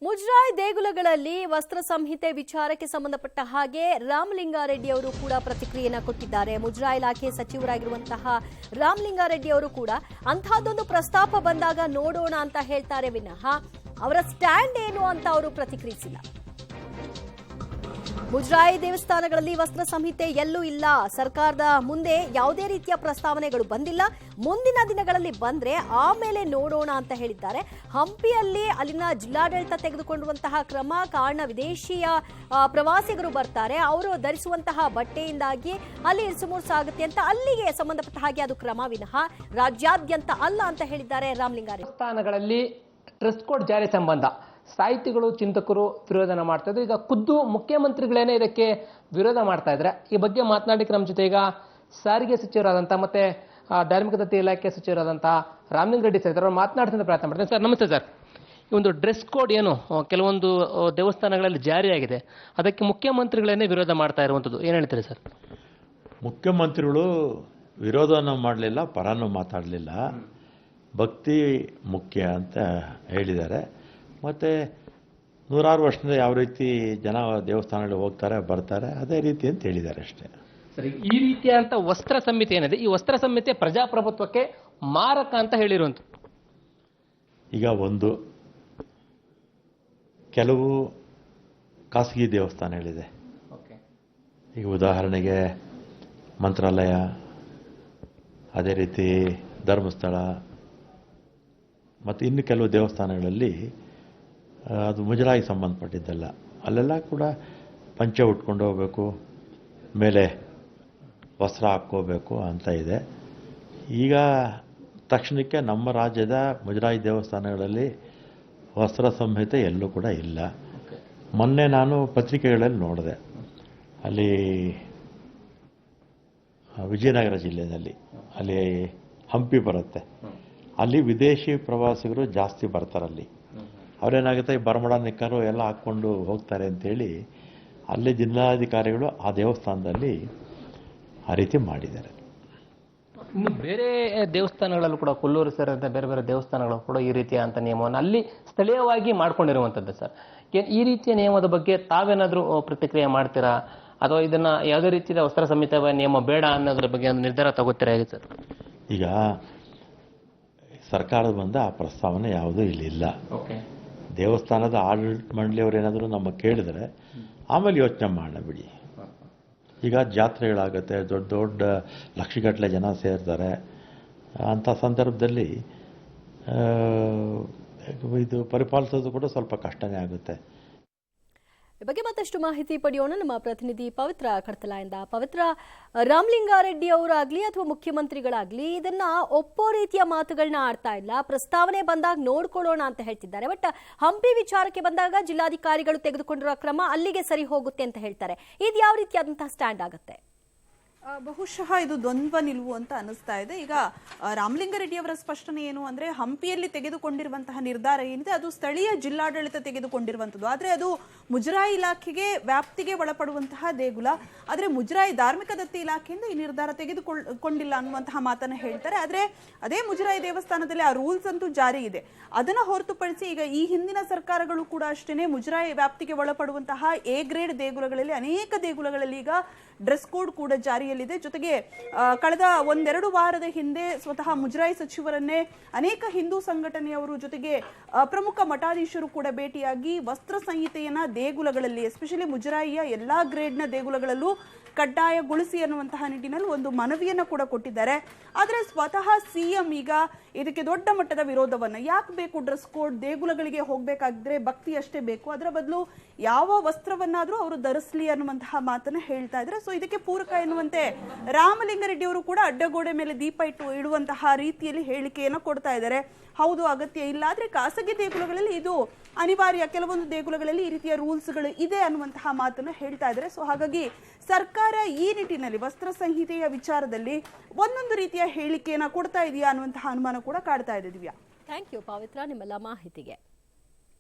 ಮುಜರಾಯಿ ದೇಗುಲಗಳಲ್ಲಿ ವಸ್ತ್ರ ಸಂಹಿತೆ ವಿಚಾರಕ್ಕೆ ಸಂಬಂಧಪಟ್ಟ ಹಾಗೆ ರಾಮಲಿಂಗಾರೆಡ್ಡಿ ಅವರು ಕೂಡ ಪ್ರತಿಕ್ರಿಯೆಯನ್ನು ಕೊಟ್ಟಿದ್ದಾರೆ. ಮುಜರಾಯಿ ಇಲಾಖೆ ಸಚಿವರಾಗಿರುವಂತಹ ರಾಮಲಿಂಗಾರೆಡ್ಡಿ ಅವರು ಕೂಡ ಅಂತಹದ್ದೊಂದು ಪ್ರಸ್ತಾಪ ಬಂದಾಗ ನೋಡೋಣ ಅಂತ ಹೇಳ್ತಾರೆ ವಿನಃ ಅವರ ಸ್ಟ್ಯಾಂಡ್ ಏನು ಅಂತ ಅವರು ಪ್ರತಿಕ್ರಿಯಿಸಿಲ್ಲ. ಮುಜರಾಯಿ ದೇವಸ್ಥಾನಗಳಲ್ಲಿ ವಸ್ತ್ರ ಸಂಹಿತೆ ಎಲ್ಲೂ ಇಲ್ಲ, ಸರ್ಕಾರದ ಮುಂದೆ ಯಾವುದೇ ರೀತಿಯ ಪ್ರಸ್ತಾವನೆಗಳು ಬಂದಿಲ್ಲ, ಮುಂದಿನ ದಿನಗಳಲ್ಲಿ ಬಂದ್ರೆ ಆಮೇಲೆ ನೋಡೋಣ ಅಂತ ಹೇಳಿದ್ದಾರೆ. ಹಂಪಿಯಲ್ಲಿ ಅಲ್ಲಿನ ಜಿಲ್ಲಾಡಳಿತ ತೆಗೆದುಕೊಂಡಿರುವಂತಹ ಕ್ರಮ ಕಾರಣ ವಿದೇಶಿಯ ಪ್ರವಾಸಿಗರು ಬರ್ತಾರೆ, ಅವರು ಧರಿಸುವಂತಹ ಬಟ್ಟೆಯಿಂದಾಗಿ ಅಲ್ಲಿ ಇರಿಸುಮುರುಸು ಆಗುತ್ತೆ ಅಂತ ಅಲ್ಲಿಗೆ ಸಂಬಂಧಪಟ್ಟ ಹಾಗೆ ಅದು ಕ್ರಮ ವಿನಃ ರಾಜ್ಯಾದ್ಯಂತ ಅಲ್ಲ ಅಂತ ಹೇಳಿದ್ದಾರೆ ರಾಮಲಿಂಗಾರೆಡ್ಡಿ. ದೇವಸ್ಥಾನಗಳಲ್ಲಿ ಡ್ರೆಸ್ ಕೋಡ್ ಜಾರಿ ಸಂಬಂಧ ಸಾಹಿತಿಗಳು ಚಿಂತಕರು ವಿರೋಧನ ಮಾಡ್ತಾ ಇದ್ರು. ಈಗ ಖುದ್ದು ಮುಖ್ಯಮಂತ್ರಿಗಳೇನೆ ಇದಕ್ಕೆ ವಿರೋಧ ಮಾಡ್ತಾ ಇದ್ರೆ. ಈ ಬಗ್ಗೆ ಮಾತನಾಡಲಿಕ್ಕೆ ನಮ್ಮ ಜೊತೆ ಈಗ ಸಾರಿಗೆ ಸಚಿವರಾದಂಥ ಮತ್ತೆ ಧಾರ್ಮಿಕ ದತ್ತಿ ಇಲಾಖೆ ಸಚಿವರಾದಂಥ ರಾಮಲಿಂಗಾರೆಡ್ಡಿ ಸರ್ ಅವರು ಮಾತನಾಡ್ತಿದ್ದ ಪ್ರಯತ್ನ ಮಾಡ್ತೀನಿ. ಸರ್ ನಮಸ್ತೆ ಸರ್. ಈ ಒಂದು ಡ್ರೆಸ್ ಕೋಡ್ ಏನು ಕೆಲವೊಂದು ದೇವಸ್ಥಾನಗಳಲ್ಲಿ ಜಾರಿಯಾಗಿದೆ, ಅದಕ್ಕೆ ಮುಖ್ಯಮಂತ್ರಿಗಳೇನೆ ವಿರೋಧ ಮಾಡ್ತಾ ಇರುವಂಥದ್ದು, ಏನು ಹೇಳ್ತೀರಿ ಸರ್? ಮುಖ್ಯಮಂತ್ರಿಗಳು ವಿರೋಧನ ಮಾಡಲಿಲ್ಲ, ಪರನೂ ಮಾತಾಡಲಿಲ್ಲ. ಭಕ್ತಿ ಮುಖ್ಯ ಅಂತ ಹೇಳಿದ್ದಾರೆ. ಮತ್ತು ನೂರಾರು ವರ್ಷದಿಂದ ಯಾವ ರೀತಿ ಜನ ದೇವಸ್ಥಾನಗಳಿಗೆ ಹೋಗ್ತಾರೆ ಬರ್ತಾರೆ ಅದೇ ರೀತಿ ಅಂತ ಹೇಳಿದ್ದಾರೆ ಅಷ್ಟೇ. ಸರಿ, ಈ ರೀತಿಯಾದಂಥ ವಸ್ತ್ರ ಸಂಹಿತೆ ಏನಿದೆ, ಈ ವಸ್ತ್ರ ಸಂಹಿತೆ ಪ್ರಜಾಪ್ರಭುತ್ವಕ್ಕೆ ಮಾರಕ ಅಂತ ಹೇಳಿರುವಂಥ. ಈಗ ಒಂದು ಕೆಲವು ಖಾಸಗಿ ದೇವಸ್ಥಾನಗಳಿದೆ. ಈಗ ಉದಾಹರಣೆಗೆ ಮಂತ್ರಾಲಯ, ಅದೇ ರೀತಿ ಧರ್ಮಸ್ಥಳ ಮತ್ತು ಇನ್ನು ಕೆಲವು ದೇವಸ್ಥಾನಗಳಲ್ಲಿ ಅದು ಮುಜರಾಯಿ ಸಂಬಂಧಪಟ್ಟಿದ್ದಲ್ಲ. ಅಲ್ಲೆಲ್ಲ ಕೂಡ ಪಂಚೆ ಉಟ್ಕೊಂಡು ಹೋಗಬೇಕು, ಮೇಲೆ ವಸ್ತ್ರ ಹಾಕ್ಕೋಬೇಕು ಅಂತ ಇದೆ. ಈಗ ತಕ್ಷಣಕ್ಕೆ ನಮ್ಮ ರಾಜ್ಯದ ಮುಜರಾಯಿ ದೇವಸ್ಥಾನಗಳಲ್ಲಿ ವಸ್ತ್ರ ಸಂಹಿತೆ ಎಲ್ಲೂ ಕೂಡ ಇಲ್ಲ. ಮೊನ್ನೆ ನಾನು ಪತ್ರಿಕೆಗಳಲ್ಲಿ ನೋಡಿದೆ, ಅಲ್ಲಿ ವಿಜಯನಗರ ಜಿಲ್ಲೆಯಲ್ಲಿ ಅಲ್ಲಿ ಹಂಪಿ ಬರುತ್ತೆ, ಅಲ್ಲಿ ವಿದೇಶಿ ಪ್ರವಾಸಿಗರು ಜಾಸ್ತಿ ಬರ್ತಾರಲ್ಲಿ. ಅವರೇನಾಗುತ್ತೆ, ಬರಮಡ ನಿಕ್ಕರು ಎಲ್ಲ ಹಾಕ್ಕೊಂಡು ಹೋಗ್ತಾರೆ ಅಂಥೇಳಿ ಅಲ್ಲಿ ಜಿಲ್ಲಾಧಿಕಾರಿಗಳು ಆ ದೇವಸ್ಥಾನದಲ್ಲಿ ಆ ರೀತಿ ಮಾಡಿದ್ದಾರೆ. ಇನ್ನು ಬೇರೆ ದೇವಸ್ಥಾನಗಳಲ್ಲೂ ಕೂಡ ಕೊಲ್ಲೂರು ಸೇರಿದಂತೆ ಬೇರೆ ಬೇರೆ ದೇವಸ್ಥಾನಗಳು ಕೂಡ ಈ ರೀತಿಯ ಅಂತ ನಿಯಮವನ್ನು ಅಲ್ಲಿ ಸ್ಥಳೀಯವಾಗಿ ಮಾಡ್ಕೊಂಡಿರುವಂಥದ್ದು ಸರ್. ಈ ರೀತಿಯ ನಿಯಮದ ಬಗ್ಗೆ ತಾವೇನಾದರೂ ಪ್ರತಿಕ್ರಿಯೆ ಮಾಡ್ತೀರಾ, ಅಥವಾ ಇದನ್ನು ಯಾವುದೇ ರೀತಿಯ ವಸ್ತ್ರ ಸಂಹಿತೆ ನಿಯಮ ಬೇಡ ಅನ್ನೋದ್ರ ಬಗ್ಗೆ ಒಂದು ನಿರ್ಧಾರ ತಗೋತೀರಾ ಹೇಗೆ ಸರ್? ಈಗ ಸರ್ಕಾರದ ಬಂದ ಆ ಪ್ರಸ್ತಾವನೆ ಯಾವುದೂ ಇಲ್ಲಿಲ್ಲ. ದೇವಸ್ಥಾನದ ಆಡಳಿತ ಮಂಡಳಿಯವರು ಏನಾದರೂ ನಮ್ಮ ಕೇಳಿದರೆ ಆಮೇಲೆ ಯೋಚನೆ ಮಾಡೋಣ ಬಿಡಿ. ಈಗ ಜಾತ್ರೆಗಳಾಗುತ್ತೆ, ದೊಡ್ಡ ದೊಡ್ಡ ಲಕ್ಷಗಟ್ಟಲೆ ಜನ ಸೇರ್ತಾರೆ. ಅಂಥ ಸಂದರ್ಭದಲ್ಲಿ ಇದು ಪರಿಪಾಲಿಸೋದು ಕೂಡ ಸ್ವಲ್ಪ ಕಷ್ಟನೇ ಆಗುತ್ತೆ. ಈ ಬಗ್ಗೆ ಮತ್ತಷ್ಟು ಮಾಹಿತಿ ಪಡೆಯೋಣ ನಮ್ಮ ಪ್ರತಿನಿಧಿ ಪವಿತ್ರ ಕಡ್ತಲಾಯಿಂದ. ಪವಿತ್ರ, ರಾಮಲಿಂಗಾರೆಡ್ಡಿ ಅವರಾಗ್ಲಿ ಅಥವಾ ಮುಖ್ಯಮಂತ್ರಿಗಳಾಗ್ಲಿ ಇದನ್ನ ಒಪ್ಪೋ ರೀತಿಯ ಮಾತುಗಳನ್ನ ಆಡ್ತಾ ಇಲ್ಲ, ಪ್ರಸ್ತಾವನೆ ಬಂದಾಗ ನೋಡ್ಕೊಳ್ಳೋಣ ಅಂತ ಹೇಳ್ತಿದ್ದಾರೆ. ಬಟ್ ಹಂಪಿ ವಿಚಾರಕ್ಕೆ ಬಂದಾಗ ಜಿಲ್ಲಾಧಿಕಾರಿಗಳು ತೆಗೆದುಕೊಂಡಿರೋ ಕ್ರಮ ಅಲ್ಲಿಗೆ ಸರಿ ಹೋಗುತ್ತೆ ಅಂತ ಹೇಳ್ತಾರೆ. ಇದು ಯಾವ ರೀತಿಯಾದಂತಹ ಸ್ಟ್ಯಾಂಡ್ ಆಗುತ್ತೆ? ಬಹುಶಃ ಇದು ದ್ವಂದ್ವ ನಿಲುವು ಅಂತ ಅನಿಸ್ತಾ ಇದೆ. ಈಗ ರಾಮಲಿಂಗಾರೆಡ್ಡಿ ಅವರ ಸ್ಪಷ್ಟನೆ ಏನು ಅಂದ್ರೆ, ಹಂಪಿಯಲ್ಲಿ ತೆಗೆದುಕೊಂಡಿರುವಂತಹ ನಿರ್ಧಾರ ಏನಿದೆ ಅದು ಸ್ಥಳೀಯ ಜಿಲ್ಲಾಡಳಿತ ತೆಗೆದುಕೊಂಡಿರುವಂಥದ್ದು. ಆದರೆ ಅದು ಮುಜರಾಯಿ ಇಲಾಖೆಗೆ ವ್ಯಾಪ್ತಿಗೆ ಒಳಪಡುವಂತಹ ದೇಗುಲ. ಆದರೆ ಮುಜರಾಯಿ ಧಾರ್ಮಿಕ ದತ್ತಿ ಇಲಾಖೆಯಿಂದ ಈ ನಿರ್ಧಾರ ತೆಗೆದುಕೊಂಡಿಲ್ಲ ಅನ್ನುವಂತಹ ಮಾತನ್ನ ಹೇಳ್ತಾರೆ. ಆದರೆ ಅದೇ ಮುಜರಾಯಿ ದೇವಸ್ಥಾನದಲ್ಲಿ ಆ ರೂಲ್ಸ್ ಅಂತೂ ಜಾರಿ ಇದೆ. ಅದನ್ನ ಹೊರತುಪಡಿಸಿ ಈಗ ಈ ಹಿಂದಿನ ಸರ್ಕಾರಗಳು ಕೂಡ ಅಷ್ಟೇನೆ ಮುಜರಾಯಿ ವ್ಯಾಪ್ತಿಗೆ ಒಳಪಡುವಂತಹ ಎ ಗ್ರೇಡ್ ದೇಗುಲಗಳಲ್ಲಿ ಅನೇಕ ದೇಗುಲಗಳಲ್ಲಿ ಈಗ ಡ್ರೆಸ್ ಕೋಡ್ ಕೂಡ ಜಾರಿಯಲ್ಲಿದೆ. ಜೊತೆಗೆ ಕಳೆದ ಒಂದೆರಡು ವಾರದ ಹಿಂದೆ ಸ್ವತಃ ಮುಜರಾಯಿ ಸಚಿವರನ್ನೇ ಅನೇಕ ಹಿಂದೂ ಸಂಘಟನೆಯವರು ಜೊತೆಗೆ ಪ್ರಮುಖ ಮಠಾಧೀಶರು ಕೂಡ ಭೇಟಿಯಾಗಿ ವಸ್ತ್ರ ಸಂಹಿತೆಯನ್ನ ದೇಗುಲಗಳಲ್ಲಿ ಎಸ್ಪೆಷಲಿ ಮುಜರಾಯಿಯ ಎಲ್ಲಾ ಗ್ರೇಡ್ನ ದೇಗುಲಗಳಲ್ಲೂ ಕಡ್ಡಾಯಗೊಳಿಸಿ ಅನ್ನುವಂತಹ ನಿಟ್ಟಿನಲ್ಲಿ ಒಂದು ಮನವಿಯನ್ನು ಕೂಡ ಕೊಟ್ಟಿದ್ದಾರೆ. ಆದರೆ ಸ್ವತಃ ಸಿಎಂ ಈಗ ಇದಕ್ಕೆ ದೊಡ್ಡ ಮಟ್ಟದ ವಿರೋಧವನ್ನ, ಯಾಕೆ ಬೇಕು ಡ್ರೆಸ್ ಕೋಡ್, ದೇಗುಲಗಳಿಗೆ ಹೋಗ್ಬೇಕಾಗಿದ್ರೆ ಭಕ್ತಿ ಅಷ್ಟೇ ಬೇಕು, ಅದರ ಬದಲು ಯಾವ ವಸ್ತ್ರವನ್ನಾದ್ರೂ ಅವರು ಧರಿಸಲಿ ಅನ್ನುವಂತಹ ಮಾತನ್ನ ಹೇಳ್ತಾ ಇದ್ದಾರೆ. ಸೊ ಇದಕ್ಕೆ ಪೂರಕ ಎನ್ನುವಂತೆ ರಾಮಲಿಂಗಾರೆಡ್ಡಿ ಅವರು ಕೂಡ ಅಡ್ಡಗೋಡೆ ಮೇಲೆ ದೀಪ ಇಡುವಂತಹ ರೀತಿಯಲ್ಲಿ ಹೇಳಿಕೆಯನ್ನು ಕೊಡ್ತಾ ಇದ್ದಾರೆ. ಹೌದು, ಅಗತ್ಯ ಇಲ್ಲ, ಆದ್ರೆ ಖಾಸಗಿ ದೇಗುಲಗಳಲ್ಲಿ ಇದು ಅನಿವಾರ್ಯ, ಕೆಲವೊಂದು ದೇಗುಲಗಳಲ್ಲಿ ಈ ರೀತಿಯ ರೂಲ್ಸ್ಗಳು ಇದೆ ಅನ್ನುವಂತಹ ಮಾತನ್ನು ಹೇಳ್ತಾ ಇದ್ದಾರೆ. ಸೊ ಹಾಗಾಗಿ ಸರ್ಕಾರ ಈ ನಿಟ್ಟಿನಲ್ಲಿ ವಸ್ತ್ರ ಸಂಹಿತೆಯ ವಿಚಾರದಲ್ಲಿ ಒಂದೊಂದು ರೀತಿಯ ಹೇಳಿಕೆಯನ್ನ ಕೊಡ್ತಾ ಇದೆಯಾ ಅನ್ನುವಂತಹ ಅನುಮಾನ ಕೂಡ ಕಾಡ್ತಾ ಇದೆ. ದಿವ್ಯಾ, ಥ್ಯಾಂಕ್ ಯು ಪವಿತ್ರ ನಿಮ್ಮೆಲ್ಲ ಮಾಹಿತಿಗೆ.